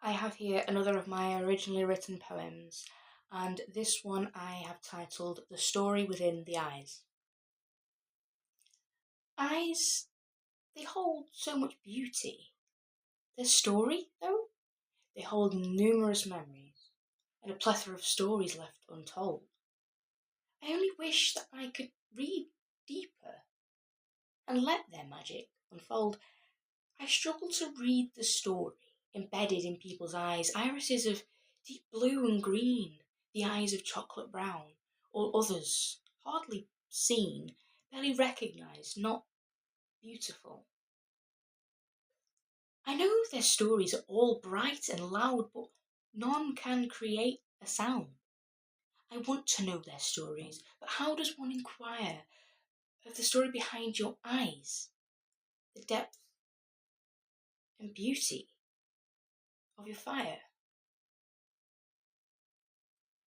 I have here another of my originally written poems, and this one I have titled The Story Within the Eyes. Eyes, they hold so much beauty. Their story, though, they hold numerous memories and a plethora of stories left untold. I only wish that I could read deeper and let their magic unfold. I struggle to read the story embedded in people's eyes, irises of deep blue and green, the eyes of chocolate brown, all others, hardly seen, barely recognised, not beautiful. I know their stories are all bright and loud, but none can create a sound. I want to know their stories, but how does one inquire of the story behind your eyes, the depth and beauty of your fire?